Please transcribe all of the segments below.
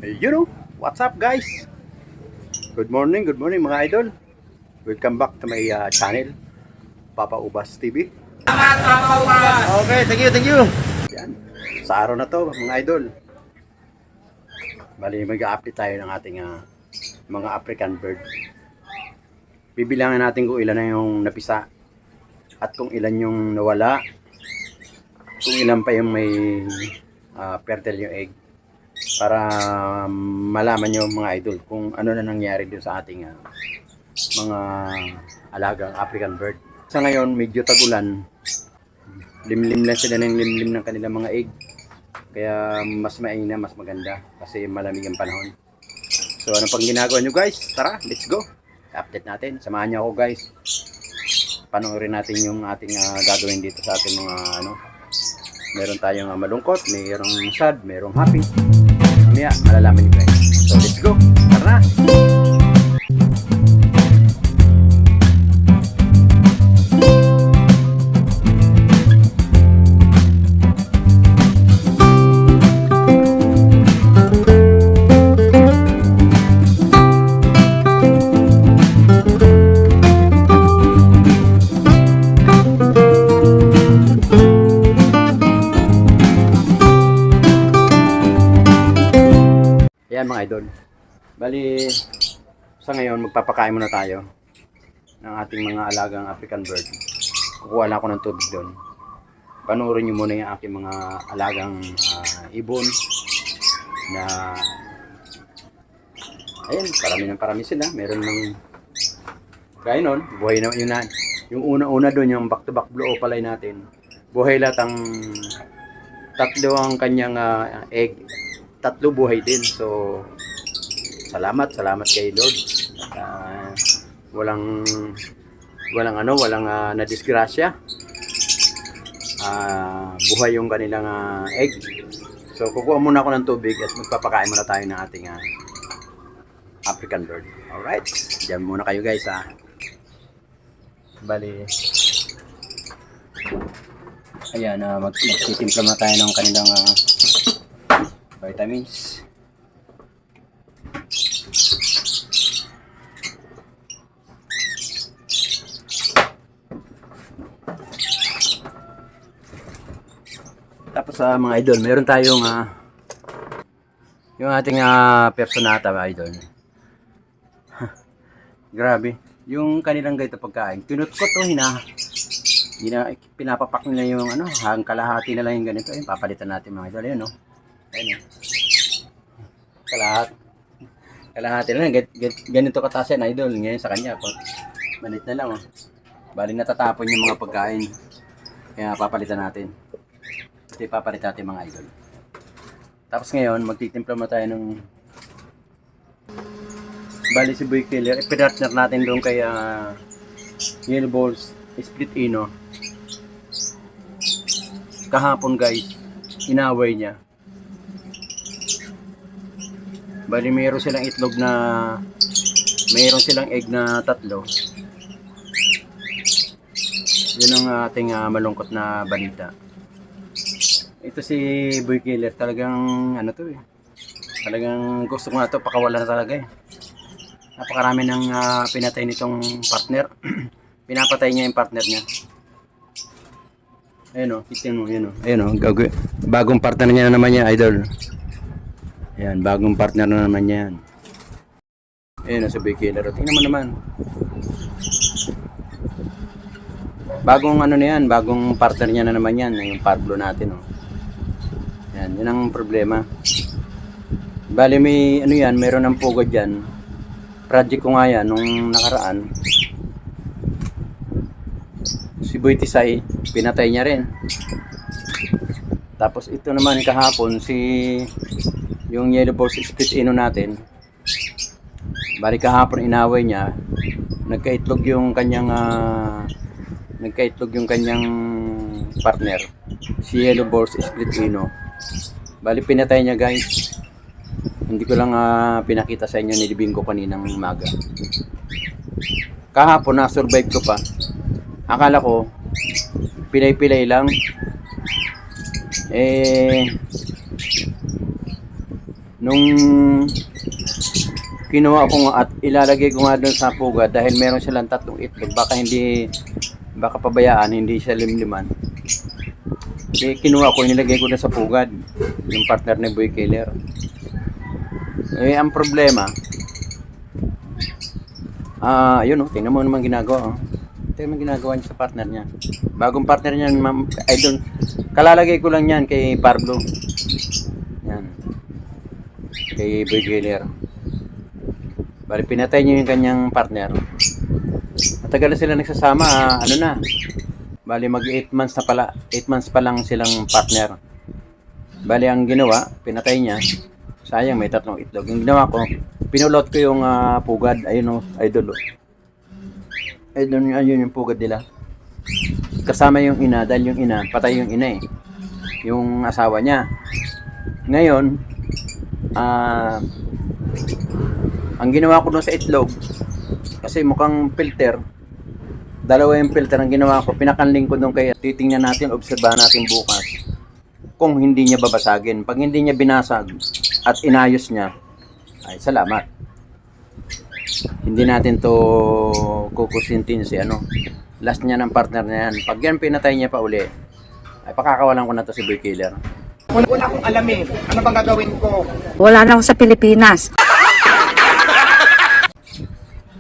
You know, what's up guys? Good morning mga idol. Welcome back to my channel, Papa Ubas TV. Okay, thank you. Yan. Sa araw na to mga idol, bali mag-update tayo ng ating mga African bird. Bibilangin natin kung ilan na yung napisa at kung ilan yung nawala, kung ilan pa yung may fertile yung egg, para malaman nyo mga idol kung ano na nangyari dun sa ating mga alagang African bird. Sa ngayon medyo tagulan, limlim na sila ng limlim ng kanilang mga egg, kaya mas maina, mas maganda kasi malamig ang panahon. So ano pang ginagawa nyo guys? Tara, let's go, update natin, samahan nyo ako guys. Panoorin natin yung ating gagawin dito sa ating mga meron tayong malungkot, mayroong sad, mayroong happy. Mamaya malalaman nyo guys. So let's go, tara na. Ayan mga idol, bali sa ngayon magpapakain muna tayo ng ating mga alagang African bird. Kukuha lang ako ng tubig doon. Panoorin nyo muna yung aking mga alagang ibon na ayan, parami sila. Meron ng gaya nun, buhay na yun na. Yung una doon, yung back to back blue opalay natin, buhay lahat ang tatlo ang kanyang egg. Tatlo buhay din. So salamat kay Lord. Walang nadisgrasya. Buhay yung kanilang egg. So kukuha muna ako ng tubig at magpapakain muna tayo ng ating African bird. Alright, diyan muna kayo guys Bali ayan, magtitimpla na tayo ng kanilang vitamins. Tapos mga idol, meron tayong yung ating personata mga idol. Grabe, yung kanilang ganito pagkain, kinutkot pinapapak nila yung hang kalahati na lang yung ganito. Ayun, papalitan natin mga idol. Ayun ayun kalahati na lang, ganito kataas yan idol. Ngayon sa kanya malit na lang bali natatapon yung mga pagkain, kaya papalitan natin. Ito papalitan natin mga idol. Tapos ngayon magtitimpla mo tayo ng bali si Boy Killer. I-partner natin doon kay Yellow Balls Split Ino. Kahapon guys, inaway niya. Bali mayroon silang itlog na mayroon silang egg na 3. Yun ang ating malungkot na balita. Ito si Boy Killer, talagang talagang gusto ko na ito pakawalan na talaga Napakarami ng pinatay nitong partner. Pinapatay niya yung partner niya. Ayun kitin mo, ayun bagong partner niya na naman niya idol. Ayan, bagong partner na naman yan. Ayun sa Boy Killer. Tingnan mo naman. Bagong na yan, bagong partner niya na naman yan. Yung Pablo natin Ayan, yun ang problema. Bali may meron ng pugod dyan. Project ko nga yan nung nakaraan. Si Boy Tisay, pinatay niya rin. Tapos ito naman kahapon yung Yellow Balls Split Ino natin. Bali kahapon inaway niya, nagkaitlog yung kanyang partner, si Yellow Balls Split Ino. Bali pinatay niya guys. Hindi ko lang pinakita sa inyo, nilibing ko kaninang umaga. Kahapon na survive ko pa. Akala ko pilay-pilay lang. Nung kinuha ko nga at ilalagay ko nga doon sa pugad dahil meron silang 3 itlog, baka pabayaan, hindi siya limliman. Kaya kinuha ko, nilagay ko na sa pugad, yung partner ni Boy Killer. Eh, ang problema, yun tingnan mo naman ginagawa. Tingnan mo ginagawa niya sa partner niya. Bagong partner niya, idol. Kalalagay ko lang yan kay Pablo. Yan. Kay Boy Killer. Bali, pinatay niya yung kanyang partner. Matagal na sila nagsasama, ano na. Bali, mag 8 months na pala. 8 months pa lang silang partner. Bali, ang ginawa, pinatay niya. Sayang, may 3 itlog. Yung ginawa ko, pinulot ko yung pugad. Ayun idol. Ayun yung pugad nila. Kasama yung ina, dahil yung ina, patay yung ina eh. Yung asawa niya. Ngayon, ang ginawa ko doon sa itlog, kasi mukhang filter, 2 yung filter ang ginawa ko, pinakanling ko doon, kaya titingnan natin, obserbahan natin bukas kung hindi niya babasagin. Pag hindi niya binasag at inayos niya, ay salamat. Hindi natin to kukusintin si last niya ng partner niya yan. Pag yan pinatay niya pa uli, ay pakakawalan ko na to si Boy Killer. Wala akong alam eh. Ano bang gagawin ko? Wala na ako sa Pilipinas.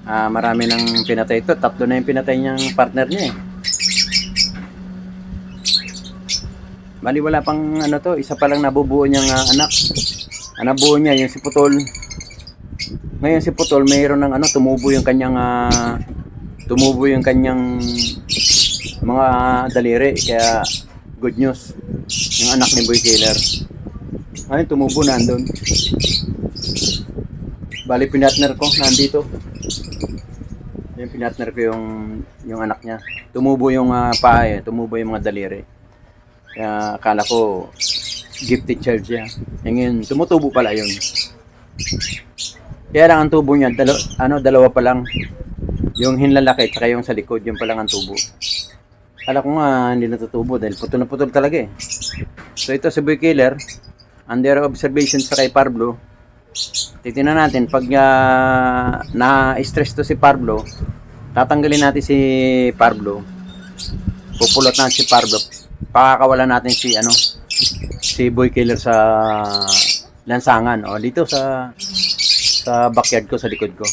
Marami nang pinatay ito. 3 na yung pinatay niyang partner niya eh. Bali wala pang isa pa lang nabubuo niyang anak. Ang nabuo niya yung si Putol. Ngayon si Putol mayroon ng tumubo yung kanyang mga daliri, kaya good news. Yung anak ni Boy Killer. Ayun, tumubo na andun. Bali pinatner ko nandito. Yung pinatner ko yung anak niya. Tumubo yung paa eh, tumubo yung mga daliri. Kaya akala ko gifted child siya. Ngayon tumutubo pala yun. Kaya lang ang tubo niya, dalawa pa lang. Yung hinlalaki at yung sa likod, yung pa lang ang tubo. Akala ko nga hindi natutubo dahil putol na putol talaga eh. So ito si Boy Killer, under observation sa kay Pablo. Titingnan natin pag na-stress to si Pablo, tatanggalin natin si Pablo. Pupulot natin si Pablo. Pakakawalan natin si Boy Killer sa lansangan o dito sa backyard ko, sa likod ko.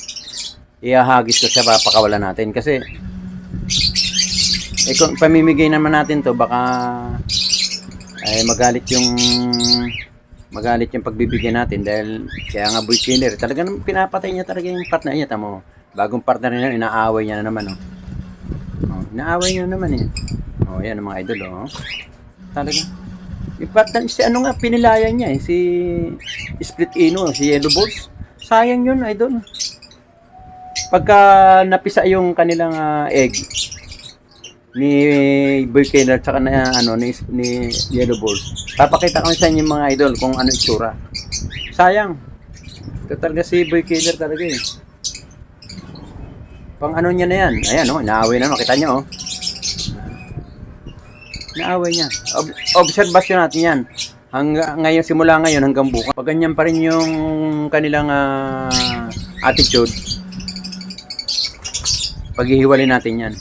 Ihahagis ko siya, papakawalan natin kasi kung pamimigay naman natin to, baka ay magalit yung pagbibigyan natin dahil kaya nga Boy Killer talagang pinapatay niya talaga yung partner niya. Tamo, bagong partner niya, inaaway niya na naman inaaway niya naman eh. Yan ang mga idol talaga yung partner, si pinilayan niya eh, si Split Ino, si Yellow Balls. Sayang yun idol. Pagka napisa yung kanilang egg ni Boy Killer tsaka ni Yellow Balls, papakita ko sa inyo mga idol kung ano itsura. Sayang. Ito talaga si Boy Killer talaga eh. Pang niya na yan. Ayan naaway na, makita nyo naaway niya. Obserbasyon natin yan. Ngayon, simula ngayon hanggang bukas. Pag ganyan pa rin yung kanilang attitude, paghihiwalay natin yan.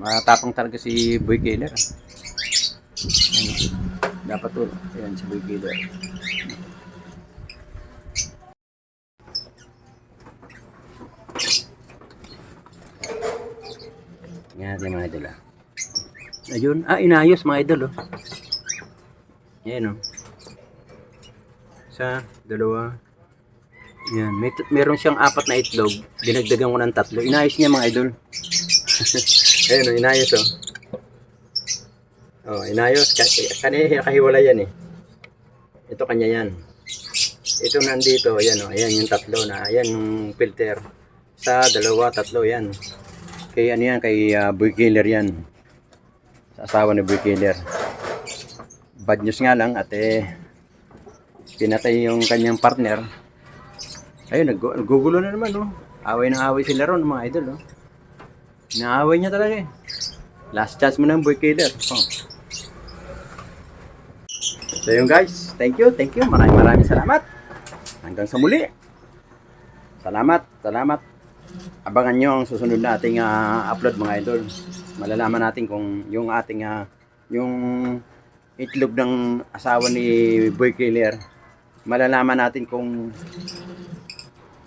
Matapang talaga si Boy Killer. Dapat to. Ayan si Boy Killer. Yan natin mga idol Ayun. Inayos mga idol Yan Isa, 2. Yan. Meron siyang 4 na itlog. Dinagdagan ko ng 3. Inayos niya mga idol. Ayun inayos inayos. Kanina kahiwalay yan eh. Ito kanya yan. Ito nandito. Ayan ayan yung 3 na. Ayan yung filter. 1, 2, 3. Yan. Kay yan. Kay Boy Killer yan. Sa asawa ni Boy Killer. Bad news nga lang at pinatay yung kanyang partner. Ayun, naggugulo na naman Away ng away sila ron mga idol Inaaway niya talaga Last chance mo ng Boy Killer So yun guys, thank you. Maraming salamat. Hanggang sa muli. Salamat. Abangan nyo ang susunod na ating upload mga idol. Malalaman natin kung yung ating yung itlog ng asawa ni Boy Killer. Malalaman natin kung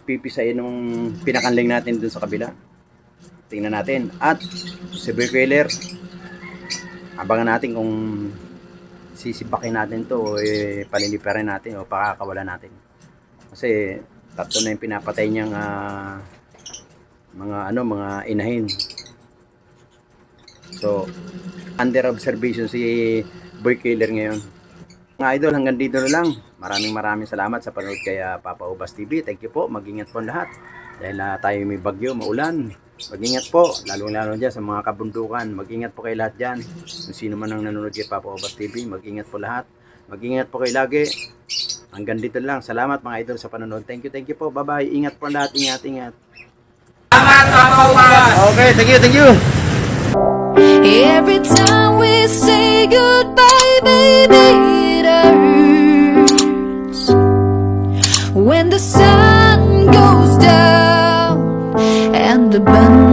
pipisain nung pinakanling natin dun sa kabila. Tingnan natin. At si Boy Killer, abangan natin kung sisipakin natin to o paliliparin natin o pakakawala natin. Kasi tatlo na yung pinapatay niyang mga inahin. So, under observation si Boy Killer ngayon. Mga idol, hanggang dito na lang. Maraming salamat sa panood kay Papa Ubas TV. Thank you po. Mag-ingat po lahat. Dahil tayo may bagyo, maulan. Mag-ingat po, lalo dyan sa mga kabundukan. Mag-ingat po kayo lahat dyan. Kung sino man ang nanonood kay Papa Obas TV, mag-ingat po lahat. Mag-ingat po kayo lagi. Hanggang dito lang. Salamat mga idol sa panonood. Thank you po. Bye-bye. Ingat po lahat. Ingat. Okay, thank you. Every time we say goodbye, baby, it hurts. When the sun goes down and the band